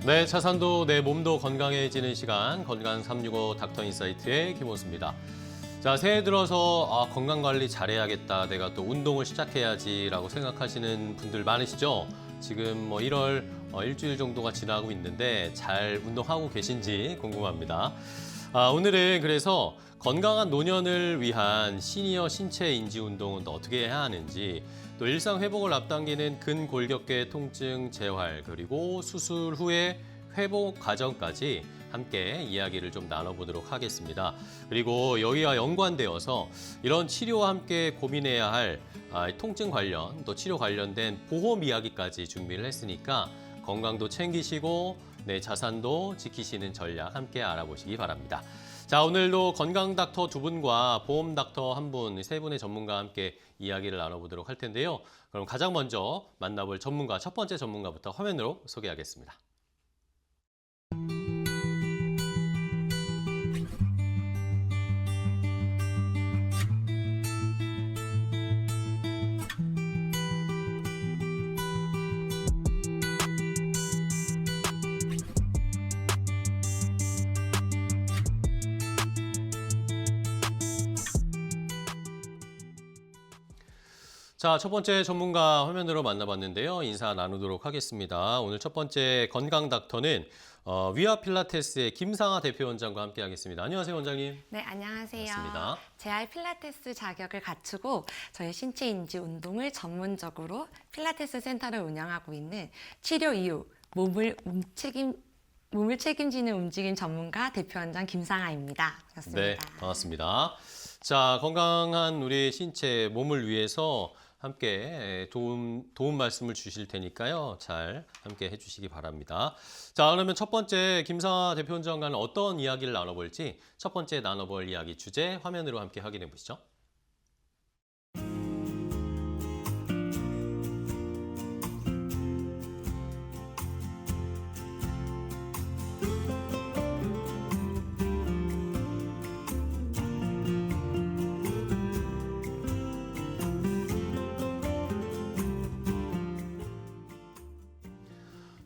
네, 차산도 내 몸도 건강해지는 시간 건강 365 닥터 인사이트의 김호수입니다. 자, 새해 들어서 건강관리 잘해야겠다. 내가 또 운동을 시작해야지라고 생각하시는 분들 많으시죠? 지금 1월 일주일 정도가 지나고 있는데 잘 운동하고 계신지 궁금합니다. 오늘은 그래서 건강한 노년을 위한 시니어 신체 인지 운동은 또 어떻게 해야 하는지, 또 일상 회복을 앞당기는 근골격계 통증 재활, 그리고 수술 후의 회복 과정까지 함께 이야기를 좀 나눠보도록 하겠습니다. 그리고 여기와 연관되어서 이런 치료와 함께 고민해야 할 통증 관련, 또 치료 관련된 보험 이야기까지 준비를 했으니까 건강도 챙기시고 내 자산도 지키시는 전략 함께 알아보시기 바랍니다. 자, 오늘도 건강 닥터 두 분과 보험 닥터 한 분, 세 분의 전문가와 함께 이야기를 나눠보도록 할 텐데요. 그럼 가장 먼저 만나볼 전문가, 첫 번째 전문가부터 화면으로 소개하겠습니다. 자, 첫 번째 전문가 화면으로 만나봤는데요. 인사 나누도록 하겠습니다. 오늘 첫 번째 건강 닥터는 위아 필라테스의 김상아 대표원장과 함께 하겠습니다. 안녕하세요, 원장님. 네, 안녕하세요. 반갑습니다. 재활 필라테스 자격을 갖추고 저희 신체 인지 운동을 전문적으로 필라테스 센터를 운영하고 있는 치료 이후 몸을 책임지는 움직임 전문가 대표원장 김상아입니다. 반갑습니다. 네, 반갑습니다. 자, 건강한 우리 신체, 몸을 위해서 함께 도움 말씀을 주실 테니까요. 잘 함께 해주시기 바랍니다. 자, 그러면 첫 번째 김상아 대표원장과는 어떤 이야기를 나눠볼지 첫 번째 나눠볼 이야기 주제 화면으로 함께 확인해 보시죠.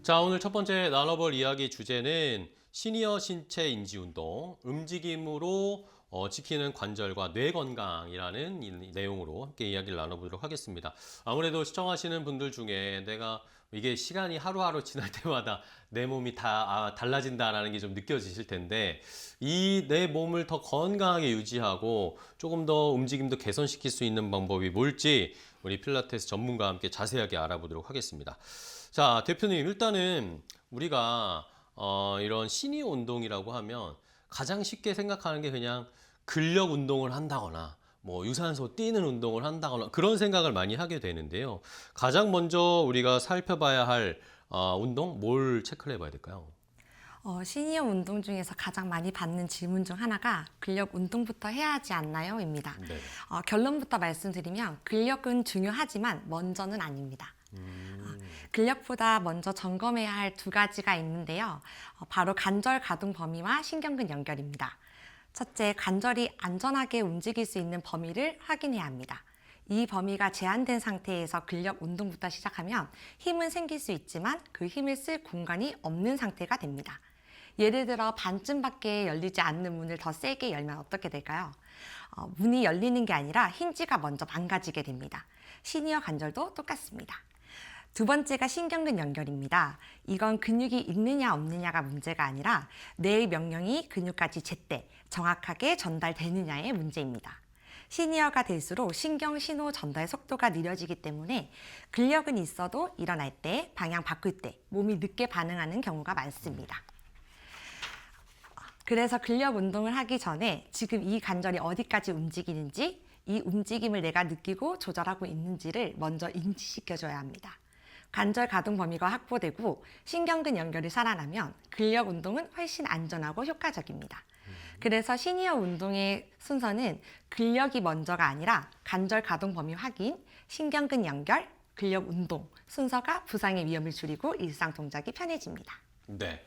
자, 오늘 첫 번째 나눠볼 이야기 주제는 시니어 신체 인지 운동, 움직임으로 지키는 관절과 뇌 건강이라는 이 내용으로 함께 이야기를 나눠보도록 하겠습니다. 아무래도 시청하시는 분들 중에 내가 이게 시간이 하루하루 지날 때마다 내 몸이 다 달라진다라는 게 좀 느껴지실 텐데, 이 내 몸을 더 건강하게 유지하고 조금 더 움직임도 개선시킬 수 있는 방법이 뭘지 우리 필라테스 전문가와 함께 자세하게 알아보도록 하겠습니다. 자, 대표님, 일단은 우리가 이런 시니어 운동이라고 하면 가장 쉽게 생각하는 게 그냥 근력 운동을 한다거나 유산소 뛰는 운동을 한다거나 그런 생각을 많이 하게 되는데요. 가장 먼저 우리가 살펴봐야 할 운동, 뭘 체크를 해봐야 될까요? 시니어 운동 중에서 가장 많이 받는 질문 중 하나가 근력 운동부터 해야 하지 않나요? 입니다. 네. 결론부터 말씀드리면 근력은 중요하지만 먼저는 아닙니다. 근력보다 먼저 점검해야 할 두 가지가 있는데요. 바로 관절 가동 범위와 신경근 연결입니다. 첫째, 관절이 안전하게 움직일 수 있는 범위를 확인해야 합니다. 이 범위가 제한된 상태에서 근력 운동부터 시작하면 힘은 생길 수 있지만 그 힘을 쓸 공간이 없는 상태가 됩니다. 예를 들어 반쯤밖에 열리지 않는 문을 더 세게 열면 어떻게 될까요? 문이 열리는 게 아니라 힌지가 먼저 망가지게 됩니다. 시니어 관절도 똑같습니다. 두 번째가 신경근 연결입니다. 이건 근육이 있느냐 없느냐가 문제가 아니라 뇌의 명령이 근육까지 제때 정확하게 전달되느냐의 문제입니다. 시니어가 될수록 신경 신호 전달 속도가 느려지기 때문에 근력은 있어도 일어날 때, 방향 바꿀 때 몸이 늦게 반응하는 경우가 많습니다. 그래서 근력 운동을 하기 전에 지금 이 관절이 어디까지 움직이는지, 이 움직임을 내가 느끼고 조절하고 있는지를 먼저 인지시켜줘야 합니다. 관절 가동 범위가 확보되고 신경근 연결이 살아나면 근력 운동은 훨씬 안전하고 효과적입니다. 그래서 시니어 운동의 순서는 근력이 먼저가 아니라 관절 가동 범위 확인, 신경근 연결, 근력 운동 순서가 부상의 위험을 줄이고 일상 동작이 편해집니다. 네.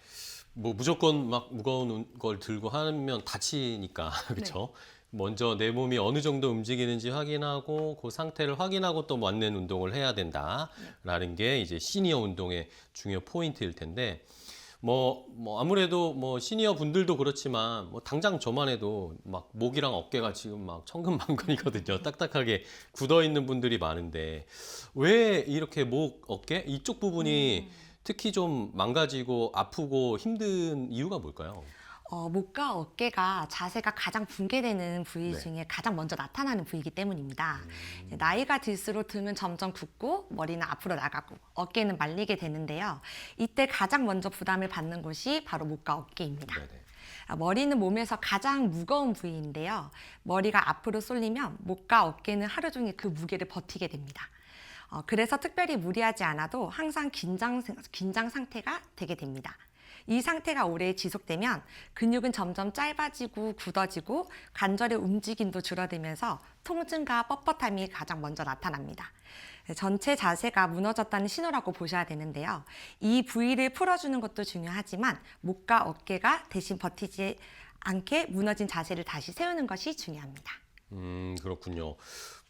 무조건 막 무거운 걸 들고 하면 다치니까, 그렇죠? 먼저 내 몸이 어느 정도 움직이는지 확인하고 그 상태를 확인하고 또 맞는 운동을 해야 된다라는 게 이제 시니어 운동의 중요 포인트일 텐데, 아무래도 시니어 분들도 그렇지만 당장 저만 해도 막 목이랑 어깨가 지금 막 천근만근이거든요. 딱딱하게 굳어 있는 분들이 많은데 왜 이렇게 목, 어깨 이쪽 부분이 특히 좀 망가지고 아프고 힘든 이유가 뭘까요? 목과 어깨가 자세가 가장 붕괴되는 부위 네. 중에 가장 먼저 나타나는 부위이기 때문입니다. 이제 나이가 들수록 등은 점점 굽고 머리는 앞으로 나가고 어깨는 말리게 되는데요. 이때 가장 먼저 부담을 받는 곳이 바로 목과 어깨입니다. 네네. 머리는 몸에서 가장 무거운 부위인데요. 머리가 앞으로 쏠리면 목과 어깨는 하루 종일 그 무게를 버티게 됩니다. 그래서 특별히 무리하지 않아도 항상 긴장 상태가 되게 됩니다. 이 상태가 오래 지속되면 근육은 점점 짧아지고 굳어지고 관절의 움직임도 줄어들면서 통증과 뻣뻣함이 가장 먼저 나타납니다. 전체 자세가 무너졌다는 신호라고 보셔야 되는데요. 이 부위를 풀어주는 것도 중요하지만 목과 어깨가 대신 버티지 않게 무너진 자세를 다시 세우는 것이 중요합니다. 그렇군요.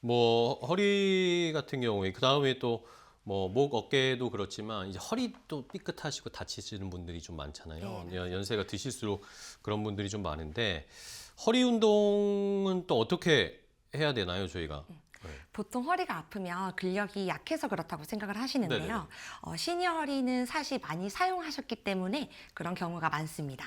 허리 같은 경우에 그 다음에 또 목, 어깨도 그렇지만 이제 허리도 삐끗하시고 다치시는 분들이 좀 많잖아요. 네. 연세가 드실수록 그런 분들이 좀 많은데 허리 운동은 또 어떻게 해야 되나요, 저희가? 네. 보통 허리가 아프면 근력이 약해서 그렇다고 생각을 하시는데요. 시니어 허리는 사실 많이 사용하셨기 때문에 그런 경우가 많습니다.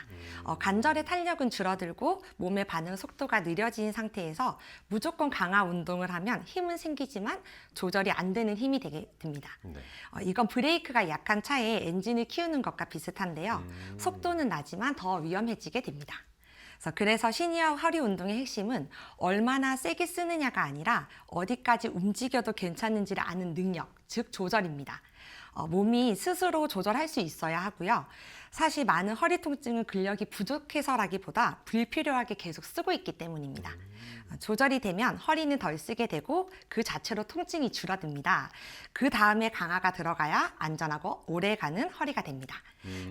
관절의 탄력은 줄어들고 몸의 반응 속도가 느려진 상태에서 무조건 강화 운동을 하면 힘은 생기지만 조절이 안 되는 힘이 되게 됩니다. 네. 이건 브레이크가 약한 차에 엔진을 키우는 것과 비슷한데요. 속도는 나지만 더 위험해지게 됩니다. 그래서 시니어 허리 운동의 핵심은 얼마나 세게 쓰느냐가 아니라 어디까지 움직여도 괜찮은지를 아는 능력, 즉 조절입니다. 몸이 스스로 조절할 수 있어야 하고요. 사실 많은 허리 통증은 근력이 부족해서라기보다 불필요하게 계속 쓰고 있기 때문입니다. 조절이 되면 허리는 덜 쓰게 되고 그 자체로 통증이 줄어듭니다. 그 다음에 강화가 들어가야 안전하고 오래가는 허리가 됩니다.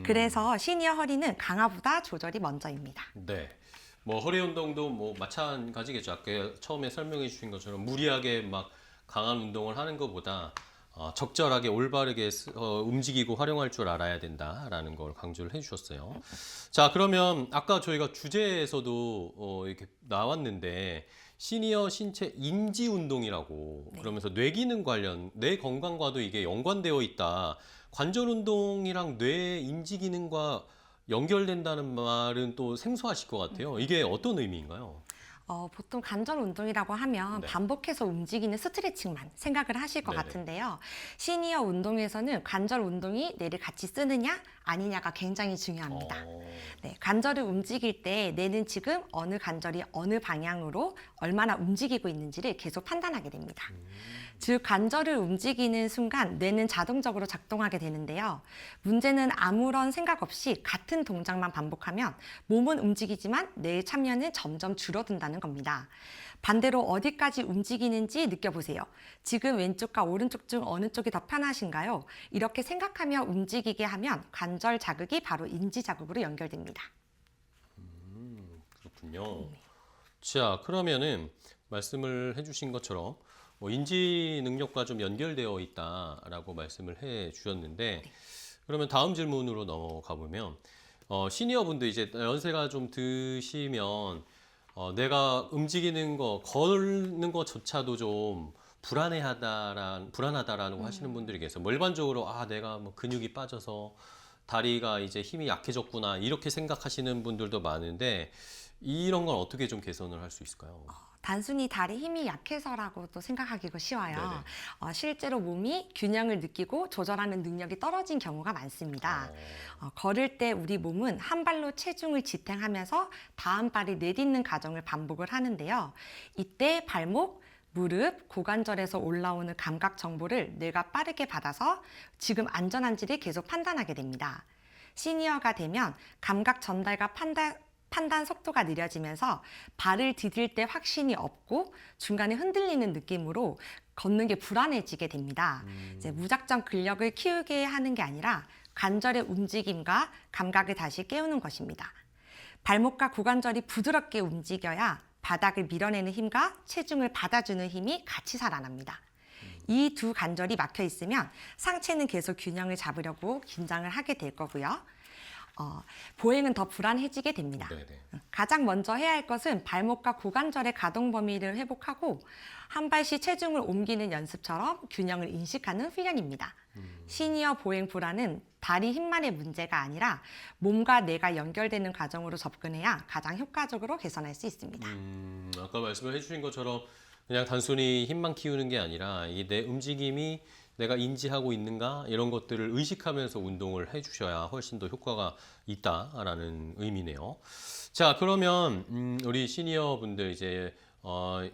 그래서 시니어 허리는 강화보다 조절이 먼저입니다. 네. 허리 운동도 마찬가지겠죠. 아까 처음에 설명해 주신 것처럼 무리하게 막 강한 운동을 하는 것보다 적절하게 올바르게 움직이고 활용할 줄 알아야 된다라는 걸 강조를 해주셨어요. 자, 그러면 아까 저희가 주제에서도 이렇게 나왔는데 시니어 신체 인지 운동이라고 그러면서 뇌 기능 관련, 뇌 건강과도 이게 연관되어 있다. 관절 운동이랑 뇌 인지 기능과 연결된다는 말은 또 생소하실 것 같아요. 이게 어떤 의미인가요? 보통 관절 운동이라고 하면 네. 반복해서 움직이는 스트레칭만 생각을 하실 것 네네. 같은데요. 시니어 운동에서는 관절 운동이 뇌를 같이 쓰느냐 아니냐가 굉장히 중요합니다. 네, 관절을 움직일 때 뇌는 지금 어느 관절이 어느 방향으로 얼마나 움직이고 있는지를 계속 판단하게 됩니다. 즉 관절을 움직이는 순간 뇌는 자동적으로 작동하게 되는데요. 문제는 아무런 생각 없이 같은 동작만 반복하면 몸은 움직이지만 뇌의 참여는 점점 줄어든다는 겁니다. 반대로 어디까지 움직이는지 느껴보세요. 지금 왼쪽과 오른쪽 중 어느 쪽이 더 편하신가요? 이렇게 생각하며 움직이게 하면 관절 자극이 바로 인지 자극으로 연결됩니다. 그렇군요. 자, 그러면은 말씀을 해주신 것처럼 인지 능력과 좀 연결되어 있다라고 말씀을 해 주셨는데 그러면 다음 질문으로 넘어가 보면 시니어 분들 이제 연세가 좀 드시면 내가 움직이는 거, 걷는 것조차도 좀 불안하다라고 하시는 분들이 계세요. 일반적으로 내가 근육이 빠져서 다리가 이제 힘이 약해졌구나 이렇게 생각하시는 분들도 많은데 이런 건 어떻게 좀 개선을 할 수 있을까요? 단순히 다리 힘이 약해서라고도 생각하기가 쉬워요. 네네. 실제로 몸이 균형을 느끼고 조절하는 능력이 떨어진 경우가 많습니다. 걸을 때 우리 몸은 한 발로 체중을 지탱하면서 다음 발이 내딛는 과정을 반복을 하는데요. 이때 발목, 무릎, 고관절에서 올라오는 감각 정보를 뇌가 빠르게 받아서 지금 안전한지를 계속 판단하게 됩니다. 시니어가 되면 감각 전달과 판단 속도가 느려지면서 발을 디딜 때 확신이 없고 중간에 흔들리는 느낌으로 걷는 게 불안해지게 됩니다. 이제 무작정 근력을 키우게 하는 게 아니라 관절의 움직임과 감각을 다시 깨우는 것입니다. 발목과 고관절이 부드럽게 움직여야 바닥을 밀어내는 힘과 체중을 받아주는 힘이 같이 살아납니다. 이 두 관절이 막혀 있으면 상체는 계속 균형을 잡으려고 긴장을 하게 될 거고요. 보행은 더 불안해지게 됩니다. 네네. 가장 먼저 해야 할 것은 발목과 고관절의 가동 범위를 회복하고 한 발씩 체중을 옮기는 연습처럼 균형을 인식하는 훈련입니다. 시니어 보행 불안은 다리 힘만의 문제가 아니라 몸과 뇌가 연결되는 과정으로 접근해야 가장 효과적으로 개선할 수 있습니다. 아까 말씀을 해주신 것처럼 그냥 단순히 힘만 키우는 게 아니라 이 내 움직임이 내가 인지하고 있는가 이런 것들을 의식하면서 운동을 해주셔야 훨씬 더 효과가 있다라는 의미네요. 자, 그러면 우리 시니어 분들 이제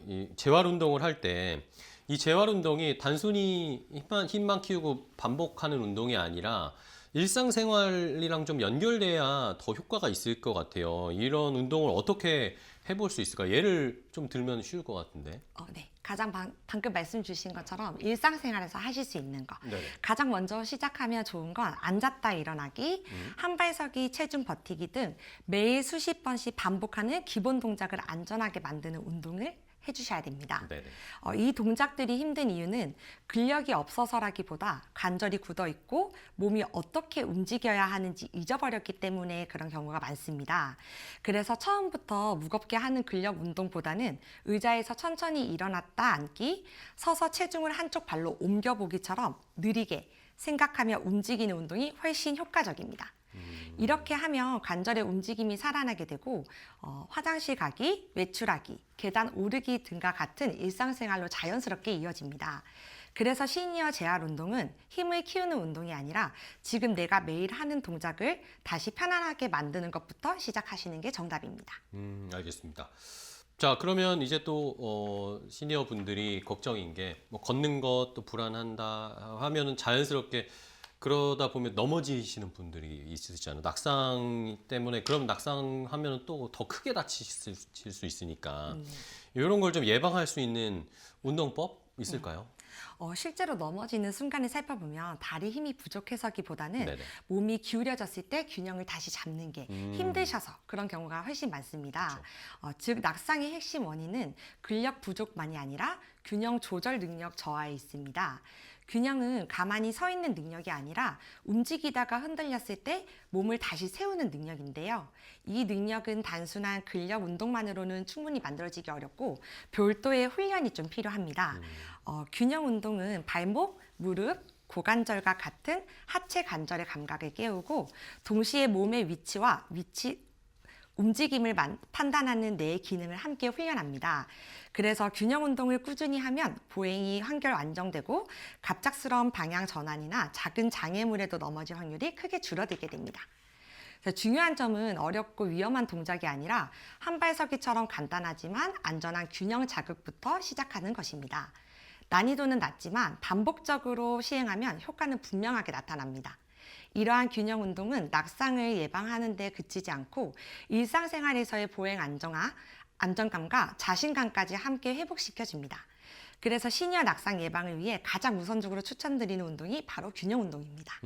이 재활 운동을 할 때 이 재활 운동이 단순히 힘만 키우고 반복하는 운동이 아니라 일상생활이랑 좀 연결돼야 더 효과가 있을 것 같아요. 이런 운동을 어떻게 해볼 수 있을까? 예를 좀 들면 쉬울 것 같은데. 네. 가장 방금 말씀 주신 것처럼 일상생활에서 하실 수 있는 거. 네네. 가장 먼저 시작하면 좋은 건 앉았다 일어나기, 한 발서기, 체중 버티기 등 매일 수십 번씩 반복하는 기본 동작을 안전하게 만드는 운동을 해주셔야 됩니다. 네네. 이 동작들이 힘든 이유는 근력이 없어서라기보다 관절이 굳어 있고 몸이 어떻게 움직여야 하는지 잊어버렸기 때문에 그런 경우가 많습니다. 그래서 처음부터 무겁게 하는 근력 운동보다는 의자에서 천천히 일어났다 앉기, 서서 체중을 한쪽 발로 옮겨보기처럼 느리게 생각하며 움직이는 운동이 훨씬 효과적입니다. 이렇게 하면 관절의 움직임이 살아나게 되고 화장실 가기, 외출하기, 계단 오르기 등과 같은 일상생활로 자연스럽게 이어집니다. 그래서 시니어 재활 운동은 힘을 키우는 운동이 아니라 지금 내가 매일 하는 동작을 다시 편안하게 만드는 것부터 시작하시는 게 정답입니다. 알겠습니다. 자, 그러면 이제 또 시니어 분들이 걱정인 게 뭐 걷는 것도 불안한다 하면은 자연스럽게 그러다 보면 넘어지시는 분들이 있으시잖아요. 낙상 때문에 그럼 낙상하면 또 더 크게 다치실 수 있으니까 이런 걸 좀 예방할 수 있는 운동법 있을까요? 실제로 넘어지는 순간을 살펴보면 다리 힘이 부족해서기보다는 네네. 몸이 기울여졌을 때 균형을 다시 잡는 게 힘드셔서 그런 경우가 훨씬 많습니다. 즉 낙상의 핵심 원인은 근력 부족만이 아니라 균형 조절 능력 저하에 있습니다. 균형은 가만히 서 있는 능력이 아니라 움직이다가 흔들렸을 때 몸을 다시 세우는 능력인데요. 이 능력은 단순한 근력 운동만으로는 충분히 만들어지기 어렵고 별도의 훈련이 좀 필요합니다. 균형 운동은 발목, 무릎, 고관절과 같은 하체 관절의 감각을 깨우고 동시에 몸의 위치와 움직임을 판단하는 뇌의 기능을 함께 훈련합니다. 그래서 균형 운동을 꾸준히 하면 보행이 한결 안정되고 갑작스러운 방향 전환이나 작은 장애물에도 넘어질 확률이 크게 줄어들게 됩니다. 중요한 점은 어렵고 위험한 동작이 아니라 한발서기처럼 간단하지만 안전한 균형 자극부터 시작하는 것입니다. 난이도는 낮지만 반복적으로 시행하면 효과는 분명하게 나타납니다. 이러한 균형 운동은 낙상을 예방하는 데 그치지 않고 일상생활에서의 보행 안정감과 자신감까지 함께 회복시켜줍니다. 그래서 시니어 낙상 예방을 위해 가장 우선적으로 추천드리는 운동이 바로 균형 운동입니다.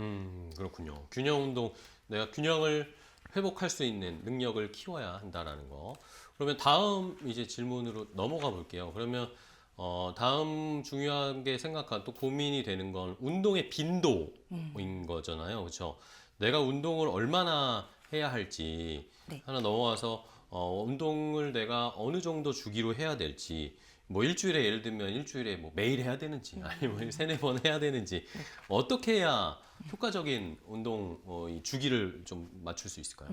그렇군요. 균형 운동, 내가 균형을 회복할 수 있는 능력을 키워야 한다라는 거. 그러면 다음 이제 질문으로 넘어가 볼게요. 그러면 다음 중요한 게 생각한 또 고민이 되는 건 운동의 빈도인 거잖아요. 그렇죠? 내가 운동을 얼마나 해야 할지 네. 하나 넘어와서 운동을 내가 어느 정도 주기로 해야 될지 뭐 일주일에 예를 들면 일주일에 뭐 매일 해야 되는지 아니면 세네 번 해야 되는지 어떻게 해야 효과적인 운동 이 주기를 좀 맞출 수 있을까요?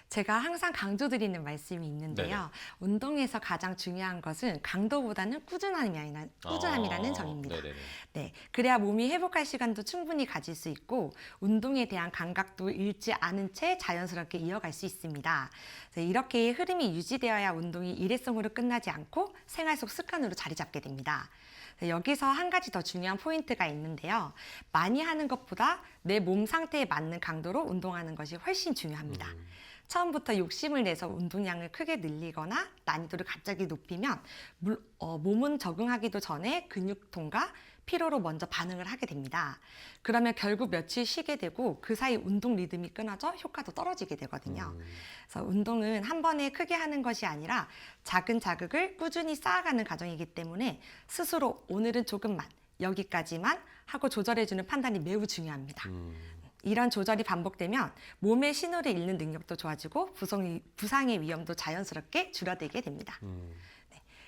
제가 항상 강조드리는 말씀이 있는데요. 네네. 운동에서 가장 중요한 것은 강도보다는 꾸준함이라는 점입니다. 네네네. 네, 그래야 몸이 회복할 시간도 충분히 가질 수 있고 운동에 대한 감각도 잃지 않은 채 자연스럽게 이어갈 수 있습니다. 이렇게 흐름이 유지되어야 운동이 일회성으로 끝나지 않고 생활 속 습관으로 자리 잡게 됩니다. 여기서 한 가지 더 중요한 포인트가 있는데요. 많이 하는 것보다 내 몸 상태에 맞는 강도로 운동하는 것이 훨씬 중요합니다. 처음부터 욕심을 내서 운동량을 크게 늘리거나 난이도를 갑자기 높이면 몸은 적응하기도 전에 근육통과 피로로 먼저 반응을 하게 됩니다. 그러면 결국 며칠 쉬게 되고 그 사이 운동 리듬이 끊어져 효과도 떨어지게 되거든요. 그래서 운동은 한 번에 크게 하는 것이 아니라 작은 자극을 꾸준히 쌓아가는 과정이기 때문에 스스로 오늘은 조금만, 여기까지만 하고 조절해주는 판단이 매우 중요합니다. 이런 조절이 반복되면 몸의 신호를 읽는 능력도 좋아지고 부상의 위험도 자연스럽게 줄어들게 됩니다.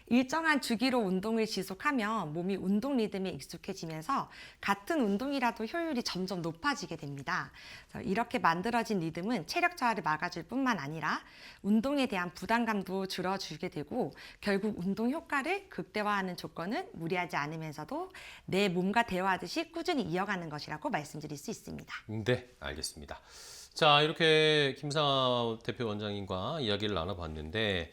일정한 주기로 운동을 지속하면 몸이 운동 리듬에 익숙해지면서 같은 운동이라도 효율이 점점 높아지게 됩니다. 그래서 이렇게 만들어진 리듬은 체력 저하를 막아줄 뿐만 아니라 운동에 대한 부담감도 줄어주게 되고 결국 운동 효과를 극대화하는 조건은 무리하지 않으면서도 내 몸과 대화하듯이 꾸준히 이어가는 것이라고 말씀드릴 수 있습니다. 네, 알겠습니다. 자, 이렇게 김상아 대표 원장님과 이야기를 나눠봤는데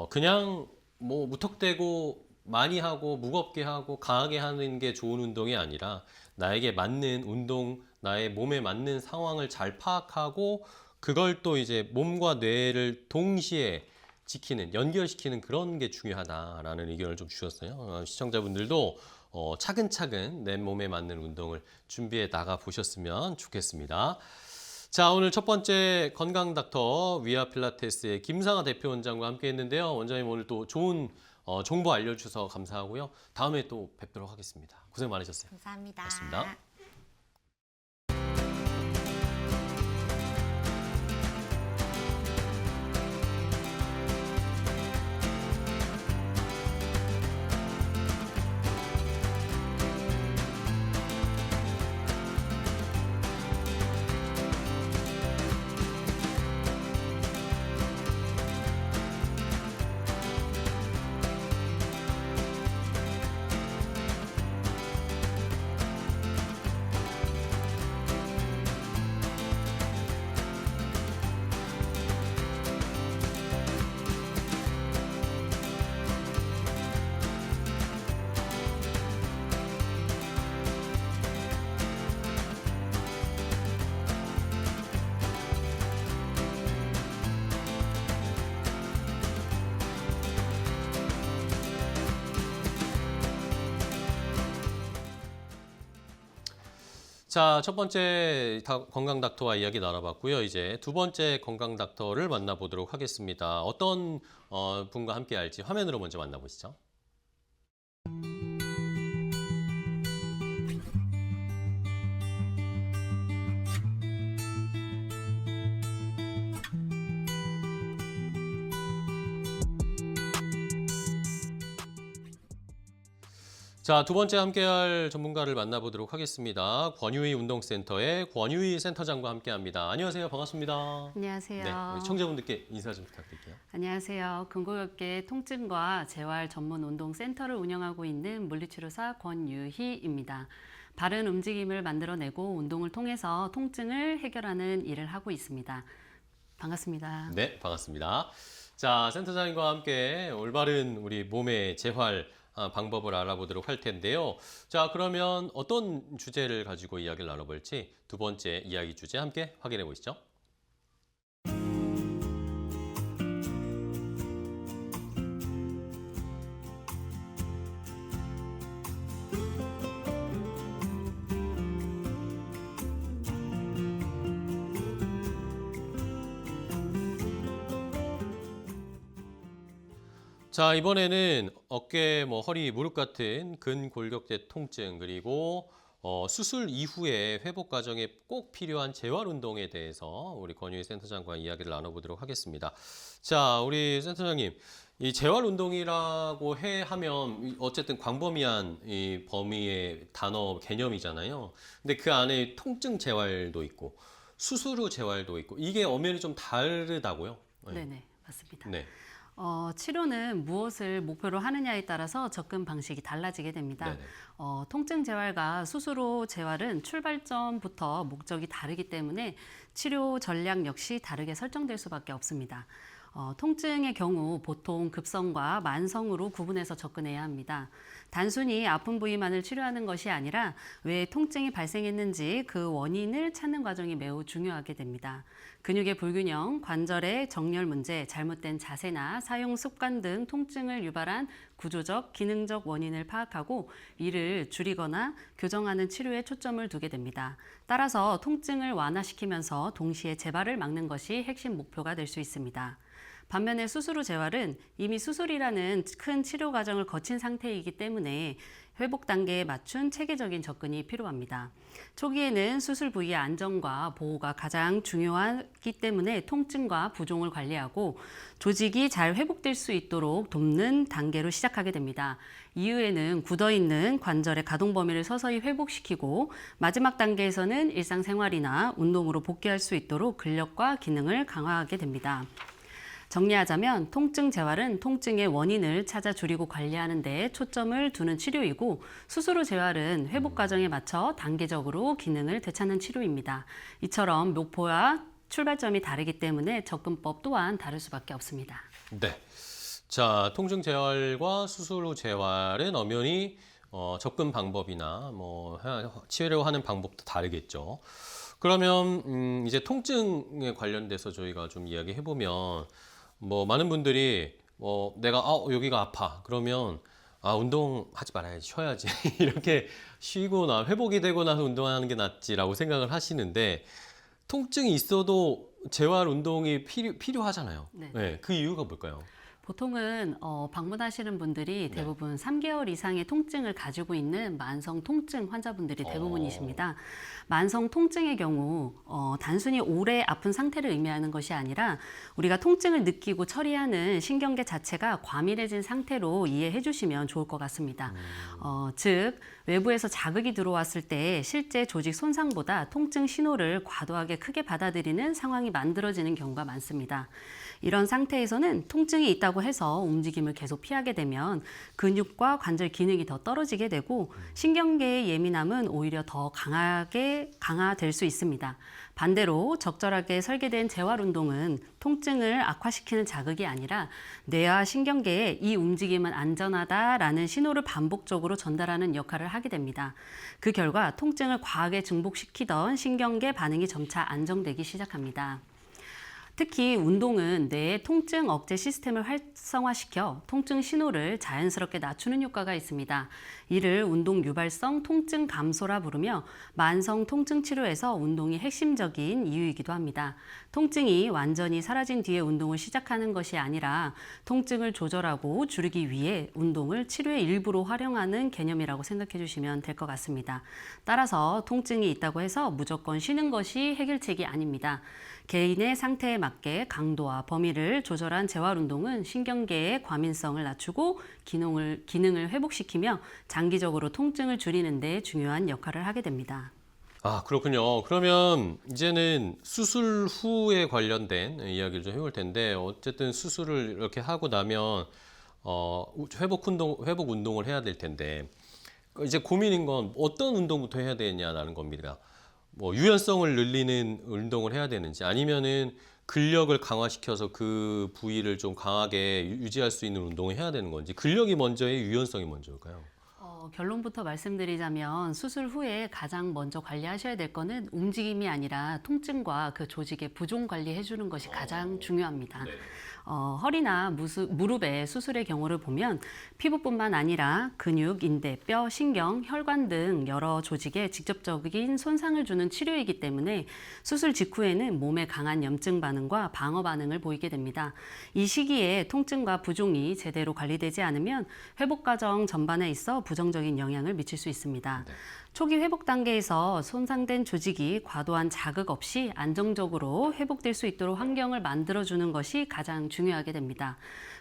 그냥 뭐 무턱대고 많이 하고 무겁게 하고 강하게 하는 게 좋은 운동이 아니라 나에게 맞는 운동, 나의 몸에 맞는 상황을 잘 파악하고 그걸 또 이제 몸과 뇌를 동시에 지키는, 연결시키는 그런 게 중요하다라는 의견을 좀 주셨어요. 시청자분들도 차근차근 내 몸에 맞는 운동을 준비해 나가 보셨으면 좋겠습니다. 자, 오늘 첫 번째 건강 닥터 위아 필라테스의 김상아 대표 원장과 함께 했는데요. 원장님 오늘 또 좋은 정보 알려주셔서 감사하고요. 다음에 또 뵙도록 하겠습니다. 고생 많으셨어요. 감사합니다. 고맙습니다. 자, 첫 번째 건강 닥터와 이야기 나눠봤고요. 이제 두 번째 건강 닥터를 만나보도록 하겠습니다. 어떤 분과 함께 할지 화면으로 먼저 만나보시죠. 자, 두 번째 함께할 전문가를 만나보도록 하겠습니다. 권유희 운동센터의 권유희 센터장과 함께합니다. 안녕하세요. 반갑습니다. 안녕하세요. 네, 우리 청자분들께 인사 좀 부탁드릴게요. 안녕하세요. 근골격계 통증과 재활 전문 운동센터를 운영하고 있는 물리치료사 권유희입니다. 바른 움직임을 만들어내고 운동을 통해서 통증을 해결하는 일을 하고 있습니다. 반갑습니다. 네, 반갑습니다. 자, 센터장님과 함께 올바른 우리 몸의 재활 방법을 알아보도록 할 텐데요. 자, 그러면 어떤 주제를 가지고 이야기를 나눠볼지 두 번째 이야기 주제 함께 확인해 보시죠. 자, 이번에는 어깨, 허리, 무릎 같은 근골격계 통증 그리고 수술 이후에 회복 과정에 꼭 필요한 재활 운동에 대해서 우리 권유희 센터장과 이야기를 나눠보도록 하겠습니다. 자, 우리 센터장님, 이 재활 운동이라고 하면 어쨌든 광범위한 이 범위의 단어 개념이잖아요. 근데 그 안에 통증 재활도 있고 수술 후 재활도 있고 이게 엄연히 좀 다르다고요? 네네, 맞습니다. 네. 치료는 무엇을 목표로 하느냐에 따라서 접근 방식이 달라지게 됩니다. 네네. 통증 재활과 수술 후 재활은 출발점부터 목적이 다르기 때문에 치료 전략 역시 다르게 설정될 수밖에 없습니다. 통증의 경우 보통 급성과 만성으로 구분해서 접근해야 합니다. 단순히 아픈 부위만을 치료하는 것이 아니라 왜 통증이 발생했는지 그 원인을 찾는 과정이 매우 중요하게 됩니다. 근육의 불균형, 관절의 정렬 문제, 잘못된 자세나 사용 습관 등 통증을 유발한 구조적, 기능적 원인을 파악하고 이를 줄이거나 교정하는 치료에 초점을 두게 됩니다. 따라서 통증을 완화시키면서 동시에 재발을 막는 것이 핵심 목표가 될 수 있습니다. 반면에 수술 후 재활은 이미 수술이라는 큰 치료 과정을 거친 상태이기 때문에 회복 단계에 맞춘 체계적인 접근이 필요합니다. 초기에는 수술 부위의 안정과 보호가 가장 중요하기 때문에 통증과 부종을 관리하고 조직이 잘 회복될 수 있도록 돕는 단계로 시작하게 됩니다. 이후에는 굳어있는 관절의 가동 범위를 서서히 회복시키고 마지막 단계에서는 일상생활이나 운동으로 복귀할 수 있도록 근력과 기능을 강화하게 됩니다. 정리하자면 통증 재활은 통증의 원인을 찾아 줄이고 관리하는 데 초점을 두는 치료이고 수술 후 재활은 회복 과정에 맞춰 단계적으로 기능을 되찾는 치료입니다. 이처럼 목표와 출발점이 다르기 때문에 접근법 또한 다를 수밖에 없습니다. 네. 자, 통증 재활과 수술 후 재활은 엄연히 접근 방법이나 치료하는 방법도 다르겠죠. 그러면 이제 통증에 관련돼서 저희가 좀 이야기해 보면 많은 분들이 내가 여기가 아파 그러면 운동하지 말아야지 쉬어야지 이렇게 쉬거나 회복이 되고 나서 운동하는 게 낫지라고 생각을 하시는데 통증이 있어도 재활 운동이 필요하잖아요. 네. 네, 그 이유가 뭘까요? 보통은 방문하시는 분들이 대부분 3개월 이상의 통증을 가지고 있는 만성 통증 환자분들이 대부분이십니다. 만성 통증의 경우 단순히 오래 아픈 상태를 의미하는 것이 아니라 우리가 통증을 느끼고 처리하는 신경계 자체가 과밀해진 상태로 이해해 주시면 좋을 것 같습니다. 즉 외부에서 자극이 들어왔을 때 실제 조직 손상보다 통증 신호를 과도하게 크게 받아들이는 상황이 만들어지는 경우가 많습니다. 이런 상태에서는 통증이 있다고 해서 움직임을 계속 피하게 되면 근육과 관절 기능이 더 떨어지게 되고 신경계의 예민함은 오히려 더 강화될 수 있습니다. 반대로 적절하게 설계된 재활 운동은 통증을 악화시키는 자극이 아니라 뇌와 신경계에 이 움직임은 안전하다라는 신호를 반복적으로 전달하는 역할을 하게 됩니다. 그 결과 통증을 과하게 증폭시키던 신경계 반응이 점차 안정되기 시작합니다. 특히 운동은 뇌의 통증 억제 시스템을 활성화시켜 통증 신호를 자연스럽게 낮추는 효과가 있습니다. 이를 운동 유발성 통증 감소라 부르며 만성 통증 치료에서 운동이 핵심적인 이유이기도 합니다. 통증이 완전히 사라진 뒤에 운동을 시작하는 것이 아니라 통증을 조절하고 줄이기 위해 운동을 치료의 일부로 활용하는 개념이라고 생각해 주시면 될 것 같습니다. 따라서 통증이 있다고 해서 무조건 쉬는 것이 해결책이 아닙니다. 개인의 상태에 맞게 강도와 범위를 조절한 재활 운동은 신경계의 과민성을 낮추고 기능을 회복시키며 장기적으로 통증을 줄이는 데 중요한 역할을 하게 됩니다. 그렇군요. 그러면 이제는 수술 후에 관련된 이야기를 좀 해볼 텐데 어쨌든 수술을 이렇게 하고 나면 회복 운동을 해야 될 텐데 이제 고민인 건 어떤 운동부터 해야 되냐라는 겁니다. 유연성을 늘리는 운동을 해야 되는지 아니면은 근력을 강화시켜서 그 부위를 좀 강하게 유지할 수 있는 운동을 해야 되는 건지 근력이 먼저예요, 유연성이 먼저일까요? 결론부터 말씀드리자면 수술 후에 가장 먼저 관리하셔야 될 거는 움직임이 아니라 통증과 그 조직의 부종 관리해 주는 것이 가장 중요합니다. 네. 허리나 무릎의 수술의 경우를 보면 피부뿐만 아니라 근육, 인대, 뼈, 신경, 혈관 등 여러 조직에 직접적인 손상을 주는 치료이기 때문에 수술 직후에는 몸에 강한 염증 반응과 방어 반응을 보이게 됩니다. 이 시기에 통증과 부종이 제대로 관리되지 않으면 회복 과정 전반에 있어 부정적인 영향을 미칠 수 있습니다. 네. 초기 회복 단계에서 손상된 조직이 과도한 자극 없이 안정적으로 회복될 수 있도록 환경을 만들어주는 것이 가장 중요하게 됩니다.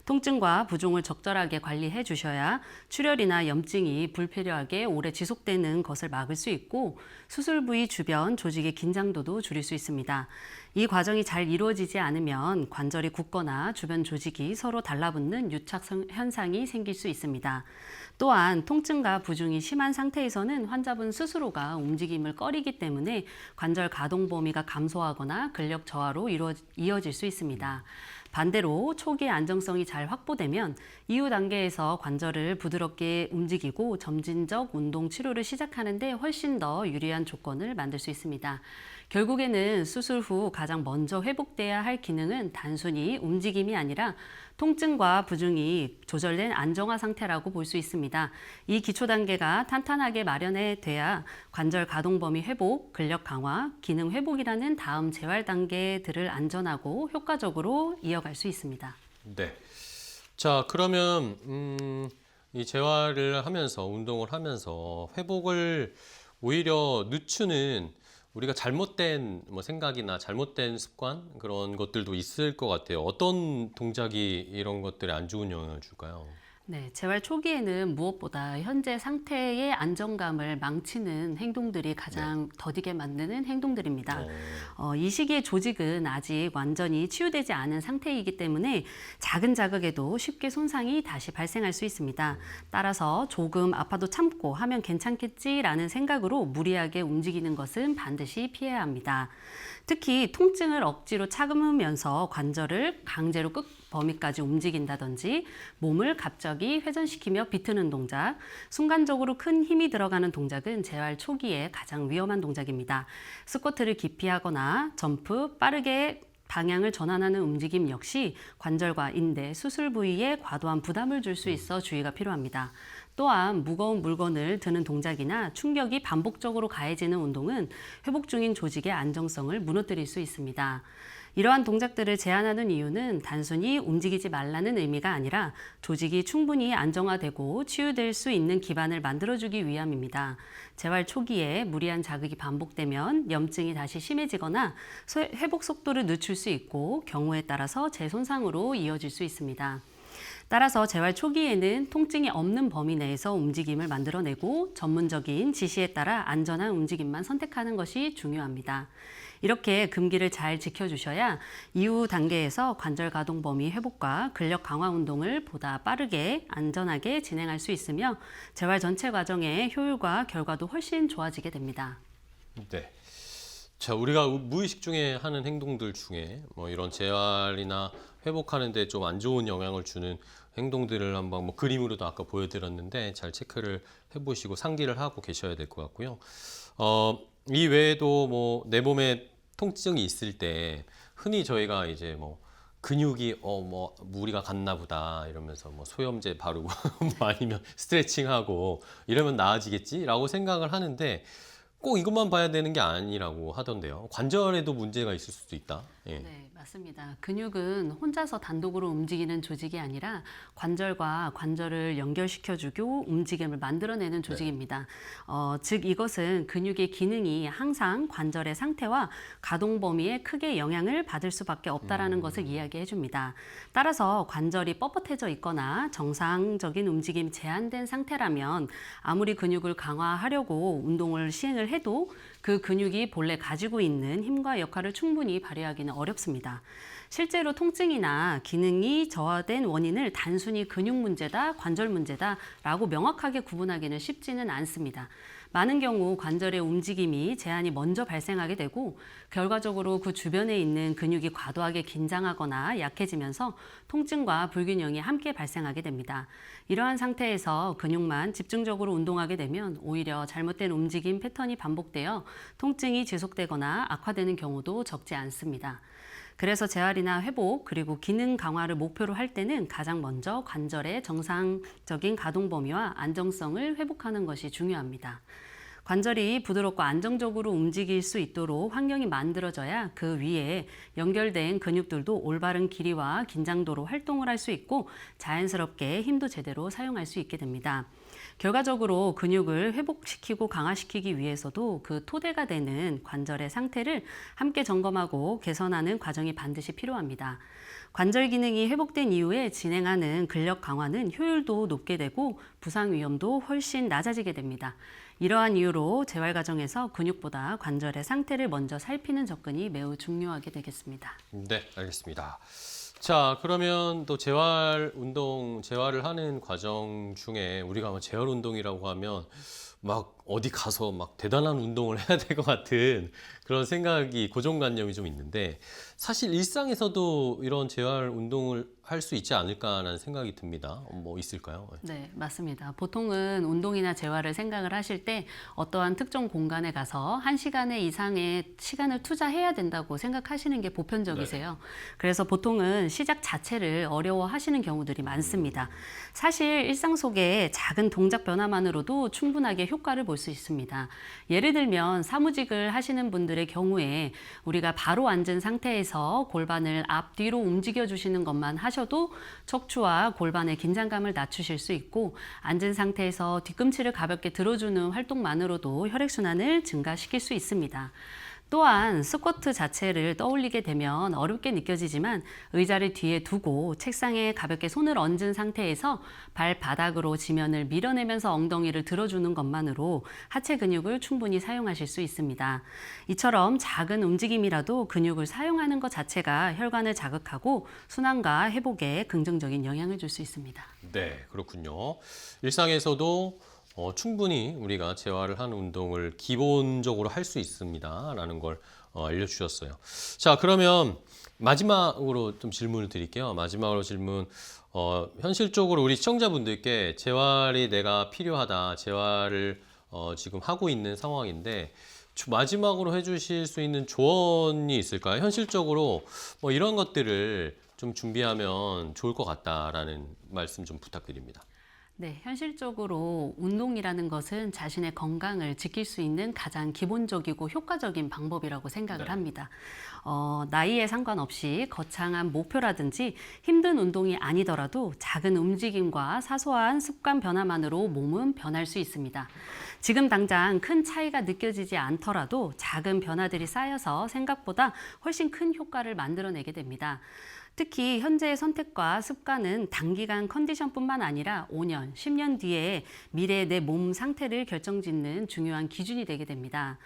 통증과 부종을 적절하게 관리해 주셔야 출혈이나 염증이 불필요하게 오래 지속되는 것을 막을 수 있고 수술 부위 주변 조직의 긴장도도 줄일 수 있습니다. 이 과정이 잘 이루어지지 않으면 관절이 굳거나 주변 조직이 서로 달라붙는 유착 현상이 생길 수 있습니다. 또한 통증과 부종이 심한 상태에서는 환자분 스스로가 움직임을 꺼리기 때문에 관절 가동 범위가 감소하거나 근력 저하로 이어질 수 있습니다. 반대로 초기 안정성이 잘 확보되면 이후 단계에서 관절을 부드럽게 움직이고 점진적 운동 치료를 시작하는 데 훨씬 더 유리한 조건을 만들 수 있습니다. 결국에는 수술 후 가장 먼저 회복돼야 할 기능은 단순히 움직임이 아니라 통증과 부종이 조절된 안정화 상태라고 볼 수 있습니다. 이 기초 단계가 탄탄하게 마련이 돼야 관절 가동 범위 회복, 근력 강화, 기능 회복이라는 다음 재활 단계들을 안전하고 효과적으로 이어갈 수 있습니다. 네. 자, 그러면 이 재활을 하면서 운동을 하면서 회복을 오히려 늦추는 우리가 잘못된 뭐 생각이나 잘못된 습관 그런 것들도 있을 것 같아요. 어떤 동작이 이런 것들에 안 좋은 영향을 줄까요? 네, 재활 초기에는 무엇보다 현재 상태의 안정감을 망치는 행동들이 가장 더디게 만드는 행동들입니다. 이 시기에 조직은 아직 완전히 치유되지 않은 상태이기 때문에 작은 자극에도 쉽게 손상이 다시 발생할 수 있습니다. 따라서 조금 아파도 참고 하면 괜찮겠지라는 생각으로 무리하게 움직이는 것은 반드시 피해야 합니다. 특히 통증을 억지로 참으면서 관절을 강제로 끝 범위까지 움직인다든지 몸을 갑자기 회전시키며 비트는 동작, 순간적으로 큰 힘이 들어가는 동작은 재활 초기에 가장 위험한 동작입니다. 스쿼트를 깊이 하거나 점프, 빠르게 방향을 전환하는 움직임 역시 관절과 인대, 수술 부위에 과도한 부담을 줄 수 있어 주의가 필요합니다. 또한 무거운 물건을 드는 동작이나 충격이 반복적으로 가해지는 운동은 회복 중인 조직의 안정성을 무너뜨릴 수 있습니다. 이러한 동작들을 제한하는 이유는 단순히 움직이지 말라는 의미가 아니라 조직이 충분히 안정화되고 치유될 수 있는 기반을 만들어주기 위함입니다. 재활 초기에 무리한 자극이 반복되면 염증이 다시 심해지거나 회복 속도를 늦출 수 있고 경우에 따라서 재손상으로 이어질 수 있습니다. 따라서 재활 초기에는 통증이 없는 범위 내에서 움직임을 만들어내고 전문적인 지시에 따라 안전한 움직임만 선택하는 것이 중요합니다. 이렇게 금기를 잘 지켜주셔야 이후 단계에서 관절 가동 범위 회복과 근력 강화 운동을 보다 빠르게 안전하게 진행할 수 있으며 재활 전체 과정의 효율과 결과도 훨씬 좋아지게 됩니다. 네. 자, 우리가 무의식 중에 하는 행동들 중에 뭐 이런 재활이나 회복하는데 좀 안 좋은 영향을 주는 행동들을 한번 뭐 그림으로도 아까 보여드렸는데 잘 체크를 해보시고 상기를 하고 계셔야 될 것 같고요. 이 외에도 뭐 내 몸에 통증이 있을 때 흔히 저희가 이제 뭐 근육이 뭐 무리가 갔나 보다 이러면서 뭐 소염제 바르고 뭐 아니면 스트레칭하고 이러면 나아지겠지라고 생각을 하는데 꼭 이것만 봐야 되는 게 아니라고 하던데요. 관절에도 문제가 있을 수도 있다. 예. 네, 맞습니다. 근육은 혼자서 단독으로 움직이는 조직이 아니라 관절과 관절을 연결시켜주고 움직임을 만들어내는 조직입니다. 즉 이것은 근육의 기능이 항상 관절의 상태와 가동 범위에 크게 영향을 받을 수밖에 없다라는 것을 이야기해 줍니다. 따라서 관절이 뻣뻣해져 있거나 정상적인 움직임이 제한된 상태라면 아무리 근육을 강화하려고 운동을 시행을 해도 그 근육이 본래 가지고 있는 힘과 역할을 충분히 발휘하기는 어렵습니다. 실제로 통증이나 기능이 저하된 원인을 단순히 근육 문제다, 관절 문제다라고 명확하게 구분하기는 쉽지는 않습니다. 많은 경우 관절의 움직임이 제한이 먼저 발생하게 되고 결과적으로 그 주변에 있는 근육이 과도하게 긴장하거나 약해지면서 통증과 불균형이 함께 발생하게 됩니다. 이러한 상태에서 근육만 집중적으로 운동하게 되면 오히려 잘못된 움직임 패턴이 반복되어 통증이 지속되거나 악화되는 경우도 적지 않습니다. 그래서 재활이나 회복 그리고 기능 강화를 목표로 할 때는 가장 먼저 관절의 정상적인 가동 범위와 안정성을 회복하는 것이 중요합니다. 관절이 부드럽고 안정적으로 움직일 수 있도록 환경이 만들어져야 그 위에 연결된 근육들도 올바른 길이와 긴장도로 활동을 할 수 있고 자연스럽게 힘도 제대로 사용할 수 있게 됩니다. 결과적으로 근육을 회복시키고 강화시키기 위해서도 그 토대가 되는 관절의 상태를 함께 점검하고 개선하는 과정이 반드시 필요합니다. 관절 기능이 회복된 이후에 진행하는 근력 강화는 효율도 높게 되고 부상 위험도 훨씬 낮아지게 됩니다. 이러한 이유로 재활 과정에서 근육보다 관절의 상태를 먼저 살피는 접근이 매우 중요하게 되겠습니다. 네, 알겠습니다. 자, 그러면 또 재활 운동, 재활을 하는 과정 중에 우리가 뭐 재활 운동이라고 하면 막 어디 가서 막 대단한 운동을 해야 될 것 같은 그런 생각이 고정관념이 좀 있는데 사실 일상에서도 이런 재활 운동을 할 수 있지 않을까라는 생각이 듭니다. 뭐 있을까요? 네, 맞습니다. 보통은 운동이나 재활을 생각을 하실 때 어떠한 특정 공간에 가서 1시간 이상의 시간을 투자해야 된다고 생각하시는 게 보편적이세요. 그래서 보통은 시작 자체를 어려워하시는 경우들이 많습니다. 사실 일상 속에 작은 동작 변화만으로도 충분하게 효과를 볼 볼 수 있습니다. 예를 들면 사무직을 하시는 분들의 경우에 우리가 바로 앉은 상태에서 골반을 앞뒤로 움직여 주시는 것만 하셔도 척추와 골반의 긴장감을 낮추실 수 있고, 앉은 상태에서 뒤꿈치를 가볍게 들어주는 활동만으로도 혈액순환을 증가시킬 수 있습니다. 또한 스쿼트 자체를 떠올리게 되면 어렵게 느껴지지만 의자를 뒤에 두고 책상에 가볍게 손을 얹은 상태에서 발바닥으로 지면을 밀어내면서 엉덩이를 들어주는 것만으로 하체 근육을 충분히 사용하실 수 있습니다. 이처럼 작은 움직임이라도 근육을 사용하는 것 자체가 혈관을 자극하고 순환과 회복에 긍정적인 영향을 줄 수 있습니다. 네, 그렇군요. 일상에서도 충분히 우리가 재활을 하는 운동을 기본적으로 할 수 있습니다라는 걸 알려주셨어요. 자, 그러면 마지막으로 좀 질문을 드릴게요. 마지막으로 질문. 현실적으로 우리 시청자분들께 재활이 내가 필요하다, 재활을 지금 하고 있는 상황인데 마지막으로 해주실 수 있는 조언이 있을까요? 현실적으로 뭐 이런 것들을 좀 준비하면 좋을 것 같다라는 말씀 좀 부탁드립니다. 네, 현실적으로 운동이라는 것은 자신의 건강을 지킬 수 있는 가장 기본적이고 효과적인 방법이라고 생각을 합니다. 나이에 상관없이 거창한 목표라든지 힘든 운동이 아니더라도 작은 움직임과 사소한 습관 변화만으로 몸은 변할 수 있습니다. 지금 당장 큰 차이가 느껴지지 않더라도 작은 변화들이 쌓여서 생각보다 훨씬 큰 효과를 만들어내게 됩니다. 특히 현재의 선택과 습관은 단기간 컨디션뿐만 아니라 5년, 10년 뒤에 미래의 내 몸 상태를 결정짓는 중요한 기준이 되게 됩니다.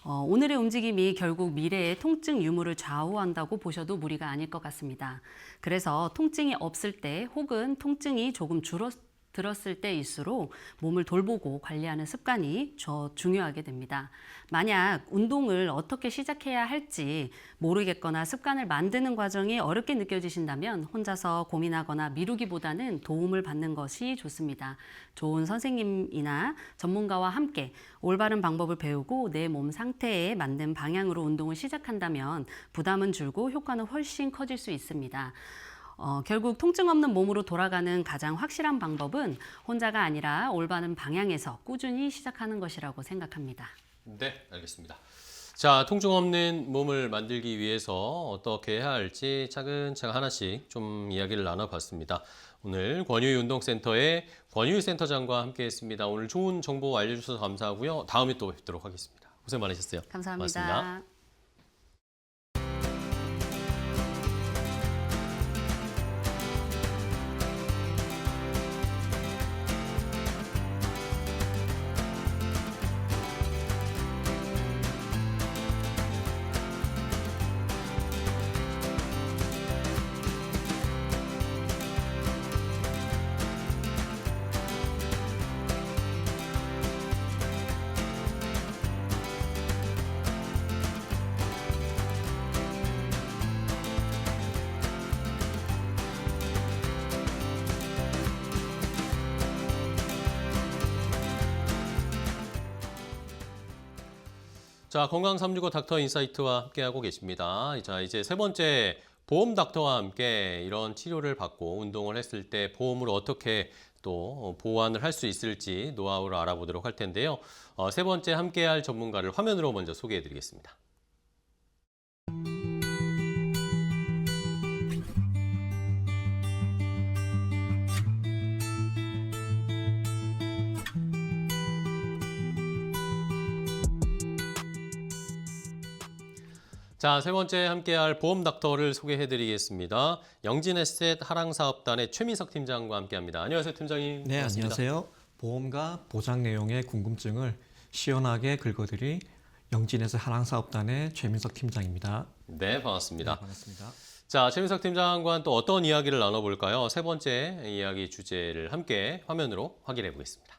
오늘의 움직임이 결국 미래의 통증 유무를 좌우한다고 보셔도 무리가 아닐 것 같습니다. 그래서 통증이 없을 때 혹은 통증이 조금 들었을 때일수록 몸을 돌보고 관리하는 습관이 중요하게 됩니다. 만약 운동을 어떻게 시작해야 할지 모르겠거나 습관을 만드는 과정이 어렵게 느껴지신다면 혼자서 고민하거나 미루기보다는 도움을 받는 것이 좋습니다. 좋은 선생님이나 전문가와 함께 올바른 방법을 배우고 내 몸 상태에 맞는 방향으로 운동을 시작한다면 부담은 줄고 효과는 훨씬 커질 수 있습니다. 결국 통증 없는 몸으로 돌아가는 가장 확실한 방법은 혼자가 아니라 올바른 방향에서 꾸준히 시작하는 것이라고 생각합니다. 네, 알겠습니다. 자, 통증 없는 몸을 만들기 위해서 어떻게 해야 할지 차근차근 하나씩 좀 이야기를 나눠봤습니다. 오늘 권유희 운동센터의 권유희 센터장과 함께했습니다. 오늘 좋은 정보 알려주셔서 감사하고요. 다음에 또 뵙도록 하겠습니다. 고생 많으셨어요. 감사합니다. 고맙습니다. 자, 건강 365 닥터 인사이트와 함께하고 계십니다. 자, 이제 세 번째 보험 닥터와 함께 이런 치료를 받고 운동을 했을 때 보험으로 어떻게 또 보완을 할 수 있을지 노하우를 알아보도록 할 텐데요. 세 번째 함께할 전문가를 화면으로 먼저 소개해드리겠습니다. 자, 세 번째 함께할 보험 닥터를 소개해드리겠습니다. 영진에셋 하랑사업단의 최민석 팀장과 함께합니다. 안녕하세요, 팀장님. 네, 반갑습니다. 안녕하세요. 보험과 보장 내용의 궁금증을 시원하게 긁어드릴 영진에셋 하랑사업단의 최민석 팀장입니다. 네, 반갑습니다. 네, 반갑습니다. 자, 최민석 팀장과는 또 어떤 이야기를 나눠볼까요? 세 번째 이야기 주제를 함께 화면으로 확인해 보겠습니다.